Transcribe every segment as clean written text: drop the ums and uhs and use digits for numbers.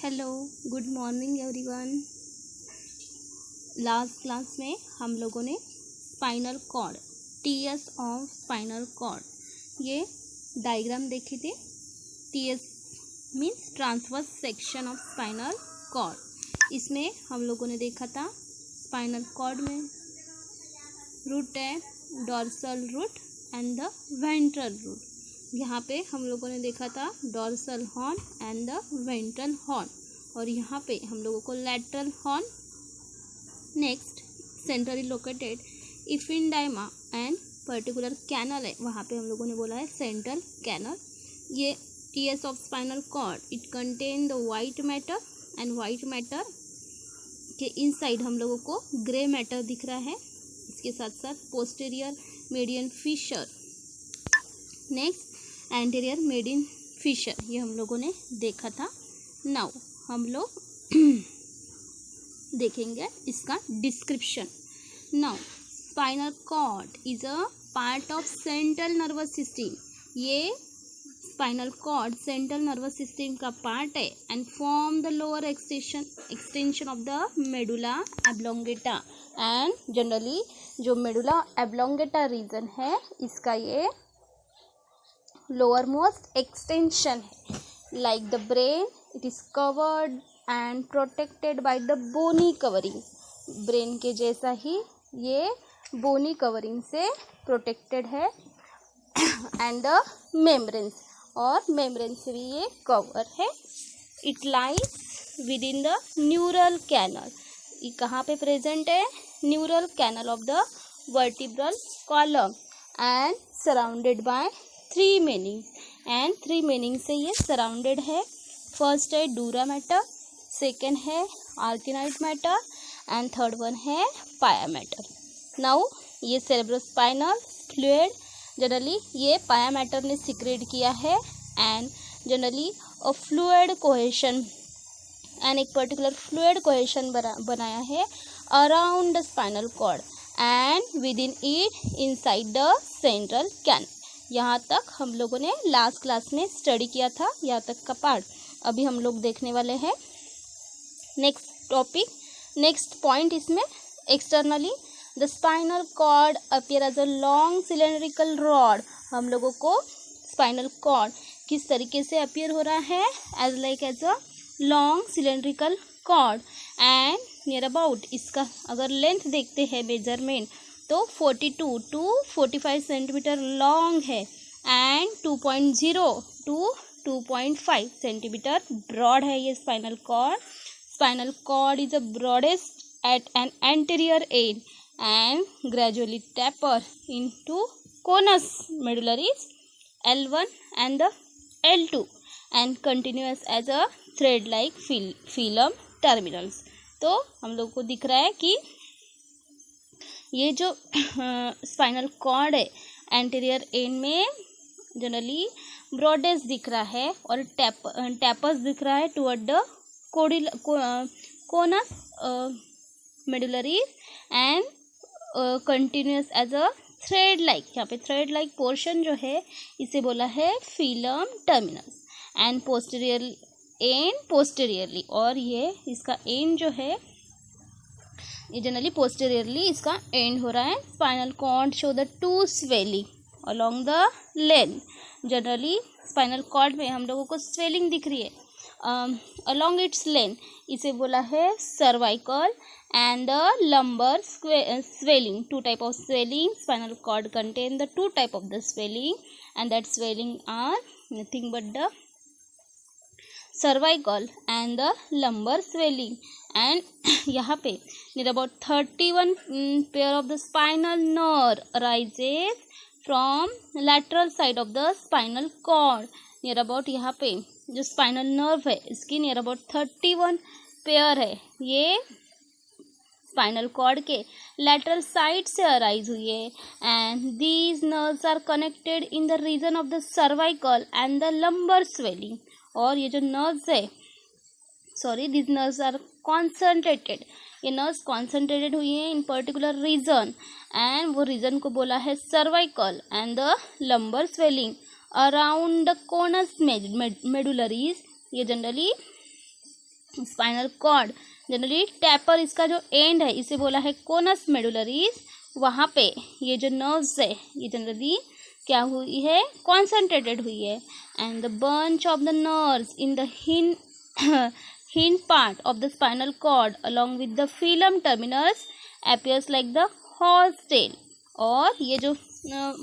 Hello, good morning everyone. Last class में हम लोगों ने spinal cord, TS of spinal cord, ये डायग्राम देखे थे। TS means transverse section of spinal cord. इसमें हम लोगों ने देखा था स्पाइनल कॉर्ड में रूट है, dorsal root and the ventral root. यहाँ पे हम लोगों ने देखा था dorsal horn and the ventral horn, और यहाँ पे हम लोगों को lateral horn. Next centrally located ependyma and particular canal है, वहाँ पे हम लोगों ने बोला है सेंट्रल कैनल। ये TS of spinal cord, it contain the white matter and white matter के इनसाइड हम लोगों को ग्रे मैटर दिख रहा है। इसके साथ साथ posterior median fissure, next anterior median fissure, ये हम लोगों ने देखा था। नाउ हम लोग देखेंगे इसका description. Now spinal cord is a part of central nervous system. ये spinal cord central nervous system का पार्ट है and form the lower extension of the medulla oblongata. And generally जो मेडुला एब्लोंगेटा रीजन है, इसका ये lowermost extension है। Like the brain, it is covered and protected by the bony covering. Brain के जैसा ही ये बोनी कवरिंग से प्रोटेक्टेड है एंड द मेम्ब्रेन्स, और मेम्ब्रेन से भी ये कवर है। It lies within the neural canal. ये कहाँ पे प्रेजेंट है? Neural canal of the vertebral column and surrounded by three meninges, and three meninges से ये सराउंडेड है। फर्स्ट है डूरा मैटर, सेकेंड है arachnoid mater and third one है पाया मैटर। नाउ ये सेरेब्रोस्पाइनल फ्लूइड जनरली ये पाया मैटर ने secrete किया है and generally a fluid cohesion and एक पर्टिकुलर फ्लूइड कोहेशन बनाया है around the spinal cord and within it inside the central canal. यहाँ तक हम लोगों ने लास्ट क्लास में स्टडी किया था, यहाँ तक का पार्ट अभी हम लोग देखने वाले हैं। नेक्स्ट टॉपिक, नेक्स्ट पॉइंट इसमें externally the spinal cord appear as a long cylindrical rod. हम लोगों को स्पाइनल कॉर्ड किस तरीके से अपीयर हो रहा है? As a long cylindrical cord and near about, इसका अगर लेंथ देखते हैं मेजरमेंट तो 42 टू 45 सेंटीमीटर लॉन्ग है एंड 2.0 टू 2.5 सेंटीमीटर ब्रॉड है ये spinal cord. Spinal cord is the broadest at an anterior end and gradually taper into conus medullaris L1 and the L2 and continuous as a thread like phylum terminals। तो हम लोग को दिख रहा है कि ये जो स्पाइनल कॉर्ड है एंटीरियर एंड में जनरली ब्रॉडेस्ट दिख रहा है और टैपर्स दिख रहा है toward the conus medullaris and continues as a thread like. यहाँ पे थ्रेड लाइक पोर्शन जो है इसे बोला है फिलम टर्मिनस एंड पोस्टीरियरली, और ये इसका एंड जो है ये जनरली पोस्टीरियरली इसका एंड हो रहा है। Spinal cord show the two swelling along the length. Generally spinal cord में हम लोगों को स्वेलिंग दिख रही है अलोंग इट्स लेंथ, इसे बोला है cervical and the lumbar swelling. Two type of swelling, spinal cord contain the two type of the swelling and that swelling are nothing but the cervical and the lumbar swelling. And यहाँ पे near about 31 pair of the spinal nerve arises from lateral side of the spinal cord। near about यहाँ पे जो spinal nerve है इसकी near about 31 pair है, ये spinal cord के lateral side से अराइज हुई है and these nerves are connected in the region of the cervical and the lumbar swelling। और ये जो nerves है, these nerves are concentrated, ये नर्व्स कॉन्सेंट्रेटेड हुई हैं इन पर्टिकुलर रीजन एंड वो रीजन को बोला है cervical and the lumbar swelling around the conus medullaris. ये generally spinal cord generally taper इसका जो एंड है इसे बोला है कोनस मेडुलरीज, वहाँ पे ये जो नर्व्स है ये जनरली क्या हुई है, कॉन्सेंट्रेटेड हुई है। And the bunch of the nerves in the hind part of the spinal cord along with the filum terminus appears like the horse tail। और ये जो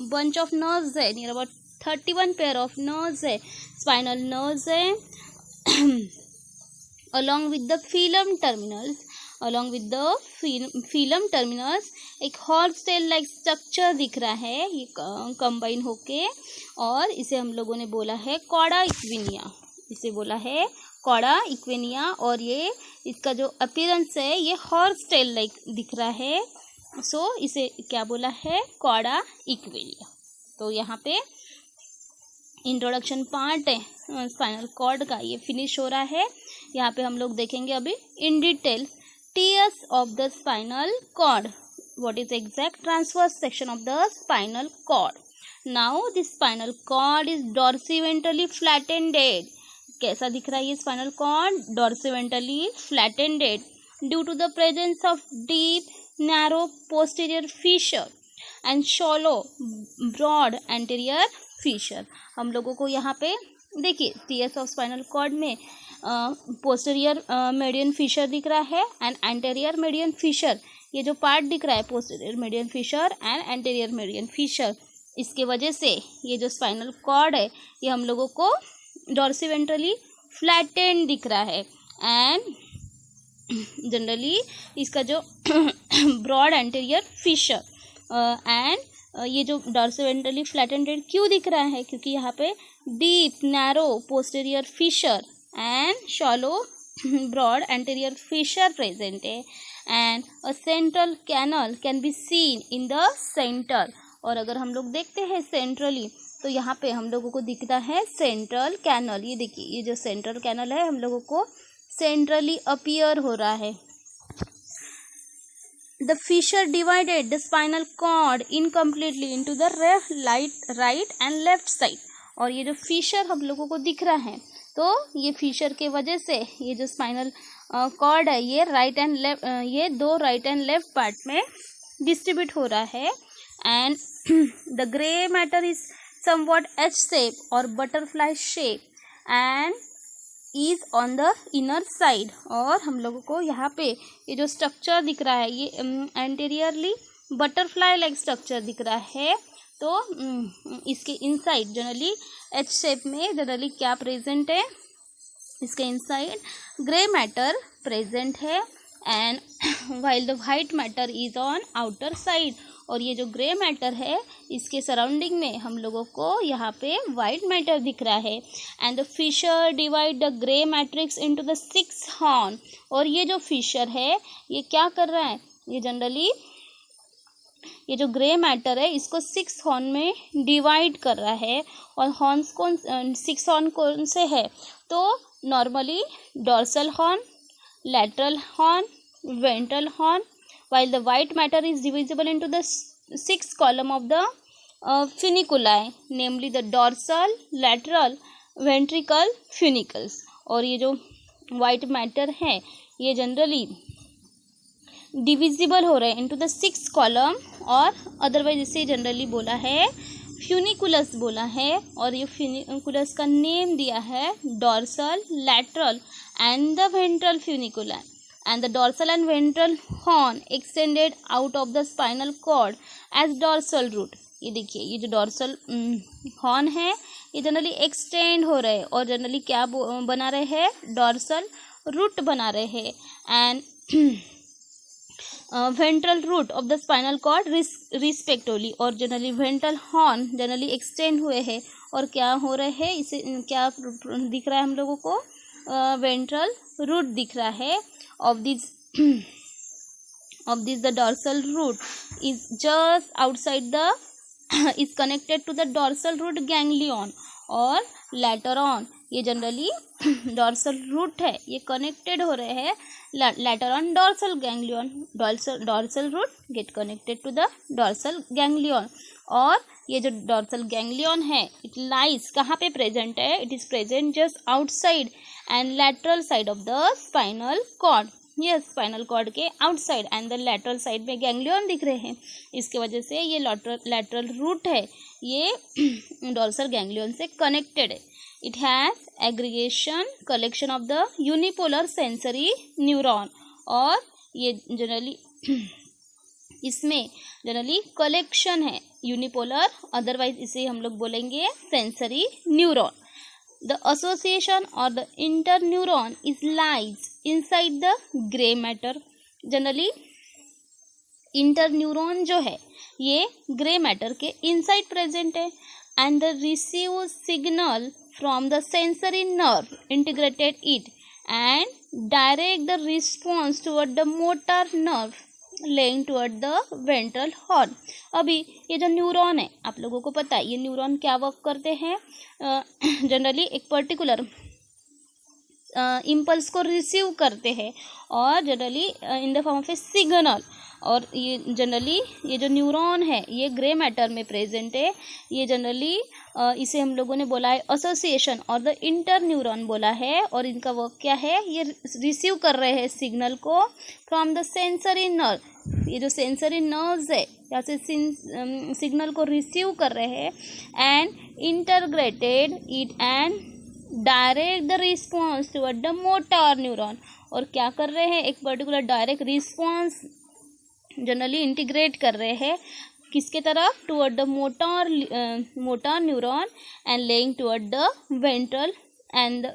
बंच ऑफ नर्व्स है, near about 31 pair of nerves है, spinal nerves है, along with the phylum terminals एक horse tail like structure दिख रहा है, ये कंबाइन होके, और इसे हम लोगों ने बोला है कॉडा इक्विनिया, इसे बोला है कॉडा इक्विनिया। और ये इसका जो अपीयरेंस है ये हॉर्स टेल लाइक दिख रहा है, सो इसे क्या बोला है, कॉडा इक्विनिया। तो यहाँ पे इंट्रोडक्शन पार्ट है स्पाइनल कॉर्ड का ये फिनिश हो रहा है। यहाँ पे हम लोग देखेंगे अभी in detail TS of the spinal cord, what is exact transverse section of the spinal cord. Now the spinal cord is dorsiventrally flattened. कैसा दिख रहा है ये spinal cord, dorsiventrally flattened due to the presence of deep narrow posterior fissure and shallow broad anterior fissure. हम लोगों को यहाँ पे देखिए टीयर्स ऑफ स्पाइनल कॉर्ड में पोस्टीरियर मेडियन फिशर दिख रहा है एंड एंटीरियर मेडियन फिशर, ये जो पार्ट दिख रहा है posterior median fissure and anterior median fissure, इसके वजह से ये जो स्पाइनल कॉर्ड है ये हम लोगों को डॉर्सिवेंट्रली फ्लैटेंड दिख रहा है। एंड जनरली इसका जो ब्रॉड एंटीरियर फिशर एंड ये जो डॉर्सिवेंट्रली फ्लैटेंडेड क्यों दिख रहा है, क्योंकि यहाँ पे deep narrow posterior fissure and shallow broad anterior fissure present है। And a central canal can be seen in the centre. और अगर हम लोग देखते हैं सेंट्रली तो यहाँ पे हम लोगों को दिखता है सेंट्रल कैनल। ये देखिए ये जो सेंट्रल कैनल है हम लोगों को सेंट्रली अपीयर हो रहा है। The fissure divided the spinal cord incompletely into the right and left side। और ये जो फिशर हम लोगों को दिख रहा है तो ये फिशर के वजह से ये जो स्पाइनल कॉर्ड है ये राइट एंड लेफ्ट, ये दो राइट एंड लेफ्ट पार्ट में डिस्ट्रीब्यूट हो रहा है। And the grey matter is somewhat H shape और butterfly shape and is on the inner side. और हम लोगों को यहाँ पे ये जो स्ट्रक्चर दिख रहा है ये एंटीरियरली बटरफ्लाई लाइक स्ट्रक्चर दिख रहा है। तो इसके इनसाइड जनरली एच शेप में जनरली क्या प्रेजेंट है, इसके इनसाइड ग्रे मैटर प्रेजेंट है and while the white matter is on outer side. और ये जो ग्रे मैटर है इसके सराउंडिंग में हम लोगों को यहाँ पे वाइट मैटर दिख रहा है। And the fissure divide the grey matrix into the 6 horn. और ये जो फिशर है ये क्या कर रहा है, ये जनरली ये जो ग्रे मैटर है इसको 6 हॉर्न में डिवाइड कर रहा है। और हॉर्न्स कौन 6 हॉर्न कौन से है, तो normally dorsal horn, lateral horn, ventral horn, while the white matter is divisible into the 6 column of the funiculi, namely the dorsal, lateral, ventricle, funicles। और ये जो white matter है ये जनरली डिविजिबल हो रहे हैं इनटू द 6 कॉलम, और otherwise इसे जनरली बोला है फ्यूनिकुलस बोला है। और ये फ्यूनिकुलस का नेम दिया है dorsal, lateral and the ventral funicula. And the dorsal and ventral horn extended out of the spinal cord as dorsal root. ये देखिए ये जो डॉर्सल हॉर्न है ये जनरली एक्सटेंड हो रहे हैं और जनरली क्या बना रहे हैं, डॉर्सल रूट बना रहे हैं। And ventral root of the spinal cord respectively. और generally ventral horn generally extend हुए हैं और क्या हो रहे हैं, इसे क्या दिख रहा है हम लोगों को, वेंट्रल रूट दिख रहा है। Of this the dorsal root is just outside the is connected to the dorsal root ganglion. और लेटर ऑन ये जनरली डॉर्सल रूट है ये कनेक्टेड हो रहे हैं later on dorsal ganglion. Dorsal root get connected to the dorsal ganglion. और ये जो डॉर्सल गैंग्लियन है इट लाइज कहाँ पे प्रेजेंट है, it is present just outside and lateral side of the spinal cord. Yes, spinal cord के outside and the lateral side में ganglion दिख रहे हैं, इसके वजह से ये लैटरल रूट है ये डॉर्सल गैंग्लियन से कनेक्टेड है। It has aggregation collection of the unipolar sensory neuron, और ये जनरली इसमें जनरली कलेक्शन है यूनिपोलर, अदरवाइज इसे हम लोग बोलेंगे सेंसरी न्यूरॉन। द एसोसिएशन और the interneuron is lies inside the grey matter. Generally interneuron जो है ये ग्रे मैटर के इनसाइड प्रेजेंट है and the receive signal from the sensory nerve integrated it and direct the response toward the motor nerve laying toward the ventral horn. अभी ये जो neuron है आप लोगों को पता है ये न्यूरॉन क्या वर्क करते हैं, जनरली एक पर्टिकुलर इम्पल्स को रिसीव करते हैं और generally in the form of A signal. और ये जनरली ये जो न्यूरॉन है ये ग्रे मैटर में प्रेजेंट है। ये जनरली इसे हम लोगों ने बोला है एसोसिएशन और द इंटर न्यूरॉन बोला है, और इनका वर्क क्या है, ये रिसीव कर रहे हैं सिग्नल को फ्रॉम द सेंसरी नर्व। ये जो सेंसरी नर्व्स है यहाँ से सिग्नल को रिसीव कर रहे हैं and integrated it and direct the response toward the motor neuron. और क्या कर रहे हैं, एक particular direct response generally integrate कर रहे हैं किसके तरफ, toward the motor neuron and laying toward the ventral and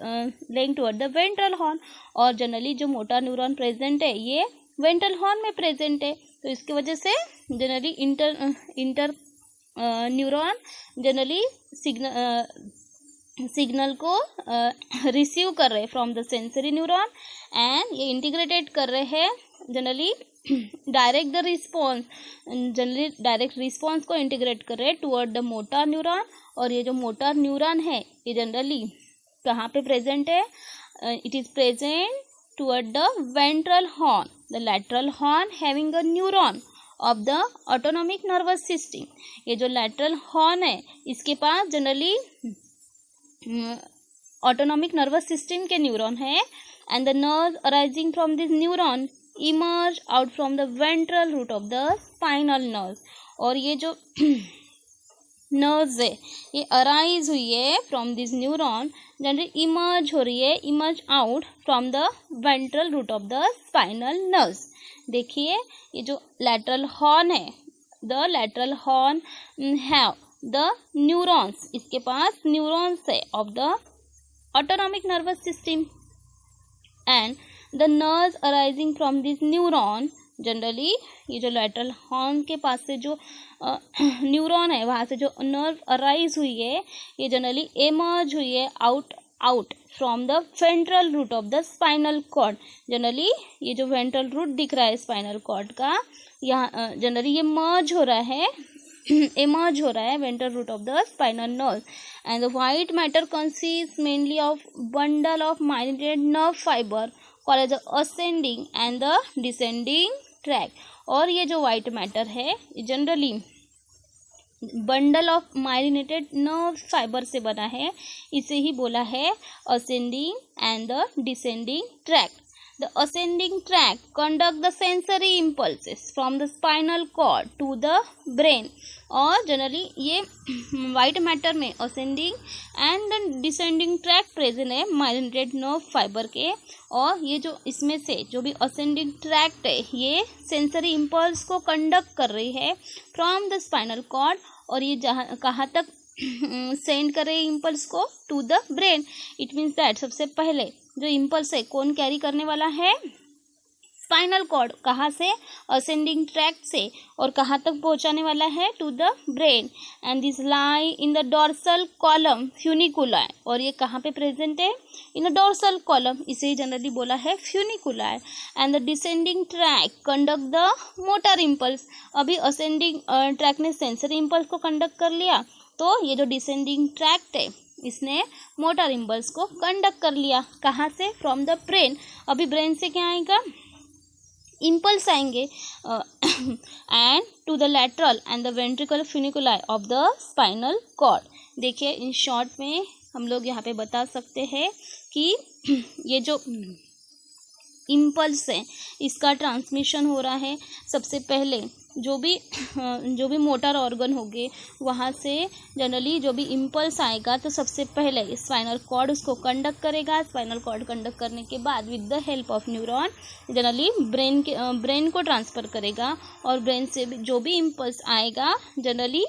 laying toward the ventral horn. और जनरली जो मोटर न्यूरॉन प्रेजेंट है ये वेंट्रल हॉर्न में प्रेजेंट है, तो इसकी वजह से generally inter neuron generally signal को रिसीव कर रहे हैं from the sensory neuron and ये इंटीग्रेटेड कर रहे हैं generally direct the response, generally direct response को इंटीग्रेट कर रहे हैं टुवर्ड द मोटर न्यूरॉन। और ये जो मोटर न्यूरॉन है ये जनरली कहाँ पे प्रेजेंट है, it is present toward the ventral horn, the lateral horn having a neuron of the autonomic nervous system. ये जो लैटरल हॉर्न है इसके पास जनरली ऑटोनॉमिक नर्वस सिस्टम के न्यूरॉन है and the nerve arising from this neuron emerge out from the ventral root of the spinal nerve. और ये जो नर्व्स है ये अराइज हुई है from this neuron, generally emerge हो रही है, emerge out from the ventral root of the spinal nerves. देखिए ये जो लैटरल हॉर्न है, the lateral horn have the neurons, इसके पास न्यूरॉन्स है of the autonomic nervous system and the nerves arising from this neuron. Generally ये जो lateral horn के पास से जो न्यूरॉन है वहाँ से जो नर्व अराइज हुई है ये जनरली एमर्ज हुई है out from the ventral root of the spinal cord. Generally ये जो वेंट्रल रूट दिख रहा है स्पाइनल कॉर्ड का, यहाँ जनरली ये मर्ज हो रहा है emerge हो रहा है ventral root of the spinal nerve and the white matter consist mainly of bundle of migrated nerve fibre called as ascending and the descending tract. और ये जो व्हाइट मैटर है generally bundle of migrated nerve fibre से बना है, इसे ही बोला है ascending and the descending tract. The ascending tract conduct the sensory impulses from the spinal cord to the brain। और जनरली ये वाइट मैटर में ascending and the descending tract present है माइग्रेटेड नर्व फाइबर के। और ये जो इसमें से जो भी ascending tract है ये सेंसरी इम्पल्स को कंडक्ट कर रही है फ्रॉम द स्पाइनल कॉर्ड, और ये जहाँ कहाँ तक सेंड कर रहे हैं इम्पल्स को, to the brain. It means that सबसे पहले जो इम्पल्स है कौन कैरी करने वाला है, स्पाइनल कॉर्ड। कहाँ से, असेंडिंग ट्रैक्ट से, और कहाँ तक पहुँचाने वाला है, to the brain. And this lie in the dorsal column funiculi. और ये कहाँ पे प्रेजेंट है, इन द डॉर्सल कॉलम, इसे जनरली बोला है funiculi. And the descending tract conduct the motor impulse. अभी असेंडिंग ट्रैक ने सेंसरी इम्पल्स को कंडक्ट कर लिया, तो ये जो डिसेंडिंग ट्रैक्ट है इसने मोटर इम्पल्स को कंडक्ट कर लिया। कहाँ से, फ्रॉम द ब्रेन। अभी ब्रेन से क्या आएगा, इम्पल्स आएंगे and to the lateral and the ventricular funiculi of the spinal cord. देखिए इन शॉर्ट में हम लोग यहाँ पे बता सकते हैं कि ये जो इम्पल्स है इसका ट्रांसमिशन हो रहा है। सबसे पहले जो भी मोटर ऑर्गन होंगे वहाँ से जनरली जो भी इम्पल्स आएगा तो सबसे पहले स्पाइनल कॉर्ड उसको कंडक्ट करेगा। स्पाइनल कॉर्ड कंडक्ट करने के बाद with the help of neuron generally brain को ट्रांसफ़र करेगा, और ब्रेन से जो भी इम्पल्स आएगा जनरली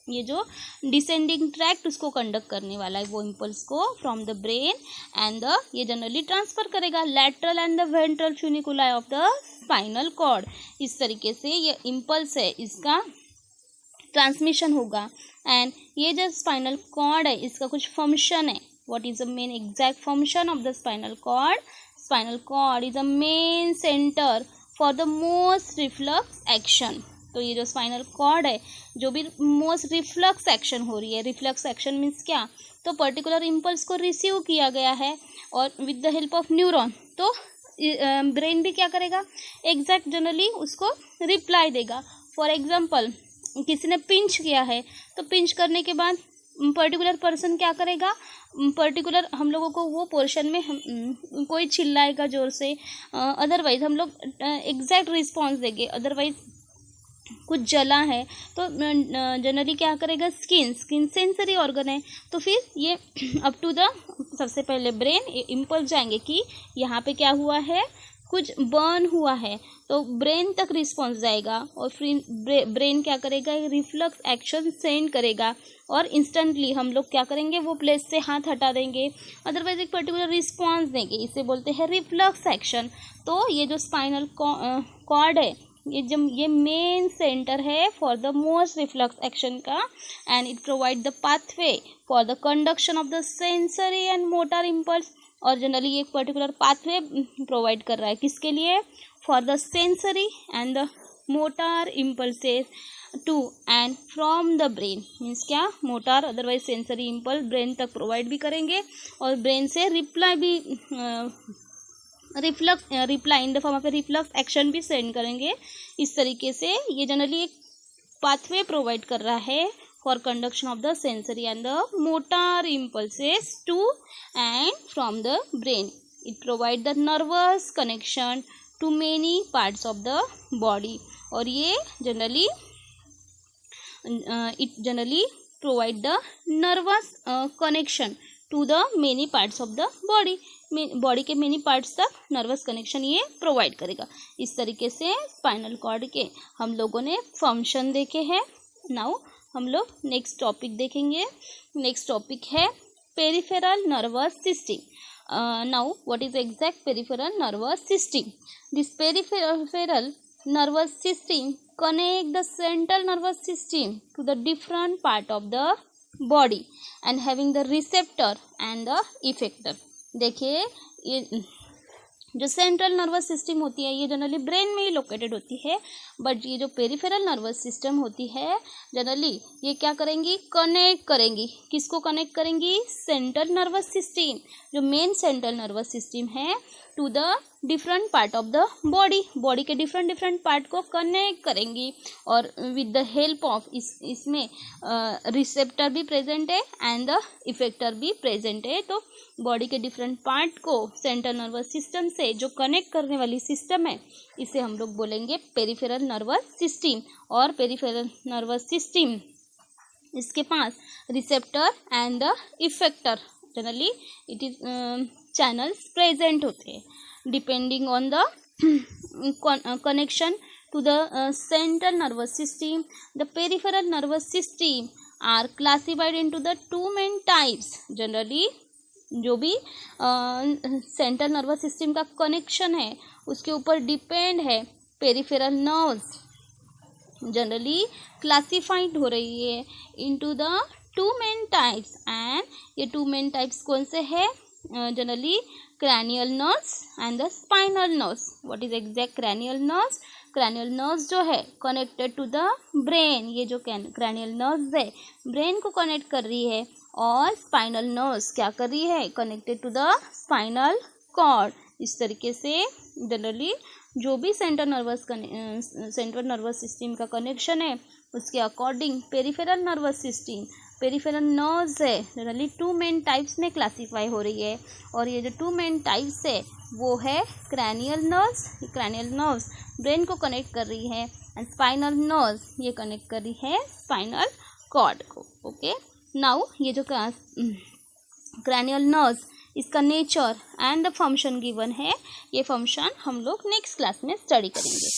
ये जो डिसेंडिंग ट्रैक्ट उसको कंडक्ट करने वाला है वो इम्पल्स को फ्रॉम द ब्रेन एंड ये जनरली ट्रांसफ़र करेगा lateral and the ventral funiculi of the spinal cord. इस तरीके से ये इम्पल्स है इसका ट्रांसमिशन होगा। एंड ये जो स्पाइनल कॉर्ड है इसका कुछ फंक्शन है। What is the main exact function of the spinal cord? Spinal cord is a main centre for the most reflex action. तो ये जो स्पाइनल कॉर्ड है जो भी मोस्ट रिफ्लक्स एक्शन हो रही है, रिफ्लक्स एक्शन मीन्स क्या, तो पर्टिकुलर इम्पल्स को रिसीव किया गया है और with the help of neuron तो ब्रेन भी क्या करेगा, एग्जैक्ट जनरली उसको रिप्लाई देगा। फॉर एग्जांपल किसी ने पिंच किया है तो पिंच करने के बाद पर्टिकुलर पर्सन क्या करेगा, पर्टिकुलर हम लोगों को वो पोर्शन में कोई चिल्लाएगा ज़ोर से, अदरवाइज हम लोग एग्जैक्ट रिस्पॉन्स देंगे। अदरवाइज कुछ जला है तो जनरली क्या करेगा, स्किन सेंसरी ऑर्गन है तो फिर ये अप टू द सबसे पहले ब्रेन इम्पल्स जाएंगे कि यहाँ पे क्या हुआ है, कुछ बर्न हुआ है तो ब्रेन तक रिस्पॉन्स जाएगा और फिर ब्रेन क्या करेगा, रिफ्लक्स एक्शन सेंड करेगा और इंस्टेंटली हम लोग क्या करेंगे, वो प्लेस से हाथ हटा देंगे, अदरवाइज एक पर्टिकुलर रिस्पॉन्स देंगे। इसे बोलते हैं रिफ्लक्स एक्शन। तो ये जो स्पाइनल कॉर्ड है ये मेन सेंटर है for the most reflex action का, and it provide the pathway for the conduction of the sensory and motor impulse. और जनरली एक पर्टिकुलर पाथवे प्रोवाइड कर रहा है किसके लिए, for the sensory and the motor impulses to and from the brain. Means क्या, motor otherwise sensory impulse brain तक provide भी करेंगे और ब्रेन से रिप्लाई भी reply in the form of reflux action भी सेंड करेंगे। इस तरीके से ये जनरली एक पाथवे प्रोवाइड कर रहा है for conduction of the sensory and the motor impulses to and from the brain. It provide the nervous connection to many parts of the body. और ये generally provide the nervous connection to the many parts of the body. Body के many parts तक nervous connection ये provide करेगा। इस तरीके से spinal cord के हम लोगों ने फंक्शन देखे हैं। नाउ हम लोग नेक्स्ट टॉपिक देखेंगे। नेक्स्ट टॉपिक है peripheral nervous system. Now what is exact peripheral nervous system? This peripheral nervous system connect the central nervous system to the different part of the body and having the receptor and the effector। देखिए ये जो central nervous system होती है ये generally brain में ही located होती है, but ये जो पेरिफेरल नर्वस सिस्टम होती है जनरली ये क्या करेंगी, कनेक्ट करेंगी। किसको कनेक्ट करेंगी, सेंट्रल नर्वस सिस्टम, जो मेन सेंट्रल नर्वस सिस्टम है, to the different part of the body के डिफरेंट पार्ट को कनेक्ट करेंगी और विद द हेल्प ऑफ इसमें रिसेप्टर भी प्रेजेंट है एंड द इफेक्टर भी प्रेजेंट है। तो बॉडी के डिफरेंट पार्ट को सेंट्रल नर्वस सिस्टम से जो कनेक्ट करने वाली सिस्टम है इसे हम लोग बोलेंगे पेरिफेरल नर्वस सिस्टम। और पेरिफेरल नर्वस सिस्टम इसके पास receptor and the effector generally it is channels present होते हैं depending on the connection to the central nervous system. The peripheral nervous system are classified into the two main types. Generally जो भी central nervous system का connection है उसके ऊपर depend है peripheral nerves generally classified हो रही है into the two main types. And ये टू मेन टाइप्स कौन से है, generally cranial nerves and the spinal nerves. What is exact cranial nerves? Cranial nerves जो है connected to the brain, ये जो cranial nerves है brain को connect कर रही है, और spinal nerves क्या कर रही है, connected to the spinal cord। इस तरीके से जनरली जो भी सेंट्रल नर्वस सिस्टम का कनेक्शन है उसके according peripheral nervous system, peripheral nerves है जनरली 2 मेन टाइप्स में क्लासीफाई हो रही है। और ये जो 2 मेन टाइप्स है वो है क्रैनियल नर्व्स ब्रेन को कनेक्ट कर रही है, एंड स्पाइनल नर्व्स ये कनेक्ट कर रही है स्पाइनल कॉर्ड को। ओके, नाउ ये जो क्रैनियल नर्व्स, इसका nature and the function given है, ये फंक्शन हम लोग नेक्स्ट क्लास में स्टडी करेंगे।